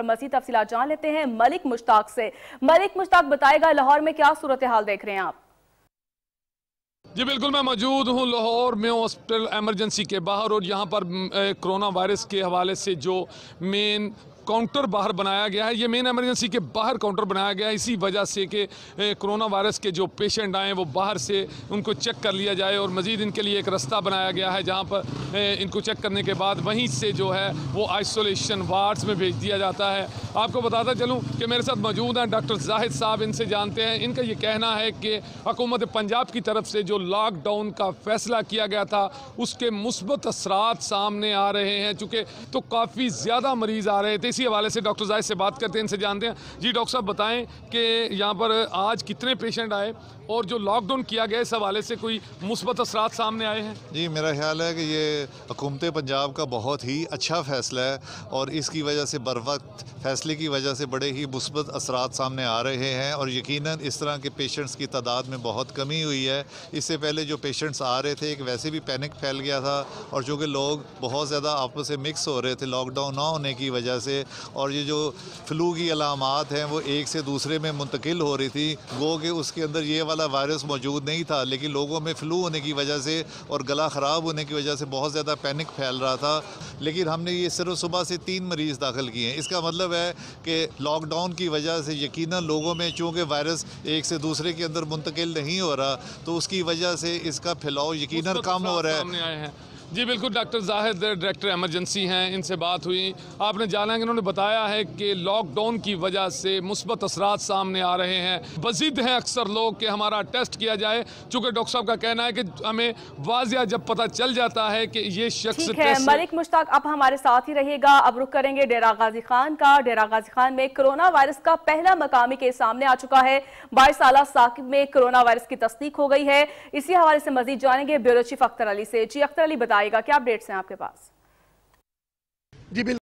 मज़ीद तफसीलात जान लेते हैं मलिक मुश्ताक से। मलिक मुश्ताक, बताएगा लाहौर में क्या सूरत हाल देख रहे हैं आप? जी बिल्कुल, मैं मौजूद हूँ लाहौर में हॉस्पिटल एमरजेंसी के बाहर, और यहाँ पर कोरोना वायरस के हवाले से जो मेन काउंटर बाहर बनाया गया है, ये मेन एमरजेंसी के बाहर काउंटर बनाया गया है इसी वजह से कि कोरोना वायरस के जो पेशेंट आए वो बाहर से उनको चेक कर लिया जाए, और मज़ीद इनके लिए एक रास्ता बनाया गया है जहाँ पर इनको चेक करने के बाद वहीं से जो है वो आइसोलेशन वार्ड्स में भेज दिया जाता है। आपको बताता चलूँ कि मेरे साथ मौजूद हैं डॉक्टर जाहिद साहब, इनसे जानते हैं। इनका ये कहना है कि हुकूमत पंजाब की तरफ से जो लॉकडाउन का फैसला किया गया था उसके मुस्बत असरात सामने आ रहे हैं, चूँकि तो काफ़ी ज़्यादा मरीज़ आ रहे थे। इसी हवाले से डॉक्टर जाहिद से बात करते हैं, इनसे जानते हैं। जी डॉक्टर साहब, बताएं कि यहाँ पर आज कितने पेशेंट आए और जो लॉकडाउन किया गया इस हवाले से कोई मुस्बत असरात सामने आए हैं? जी, मेरा ख्याल है कि ये हुकूमत पंजाब का बहुत ही अच्छा फ़ैसला है, और इसकी वजह से बर वक्त फ़ैसले की वजह से बड़े ही मुस्बत असरात सामने आ रहे हैं, और यकीनन इस तरह के पेशेंट्स की तादाद में बहुत कमी हुई है। इससे पहले जो पेशेंट्स आ रहे थे, एक वैसे भी पैनिक फैल गया था, और चूँकि लोग बहुत ज़्यादा आपस से मिक्स हो रहे थे लॉकडाउन ना होने की वजह से, और ये जो फ्लू की अलामात हैं वो एक से दूसरे में मुंतकिल हो रही थी। गो कि उसके अंदर ये वाला वायरस मौजूद नहीं था, लेकिन लोगों में फ्लू होने की वजह से और गला ख़राब होने की वजह से बहुत ज़्यादा पैनिक फैल रहा था। लेकिन हमने ये सिर्फ सुबह से 3 मरीज़ दाखिल किए हैं। इसका मतलब है कि लॉकडाउन की वजह से यकीनन लोगों में चूँकि वायरस एक से दूसरे के अंदर मुंतकिल नहीं हो रहा, तो उसकी वजह से इसका फैलाव यकीनन कम हो रहा है। जी बिल्कुल, डॉक्टर जाहिद डायरेक्टर एमरजेंसी हैं, इनसे बात हुई। आपने जाना कि इन्होंने बताया है कि लॉकडाउन की वजह से मुस्बत असरात सामने आ रहे हैं। बज़िद हैं अक्सर लोग कि हमारा टेस्ट किया जाए, चूँकि डॉक्टर साहब का कहना है कि हमें वाज़िया जब पता चल जाता है कि ये शख्स ठीक है। मलिक मुश्ताक, अब हमारे साथ ही रहिएगा। अब रुख करेंगे डेरा गाजी खान का। डेरा गाजी खान में कोरोना वायरस का पहला मकामी केस सामने आ चुका है। 22 साल साकिब में कोरोना वायरस की तस्दीक हो गई है। इसी हवाले से मजीद जानेंगे ब्यूरो चीफ अख्तर अली से। जी अख्तर अली, बताइएगा क्या अपडेट्स हैं आपके पास? जी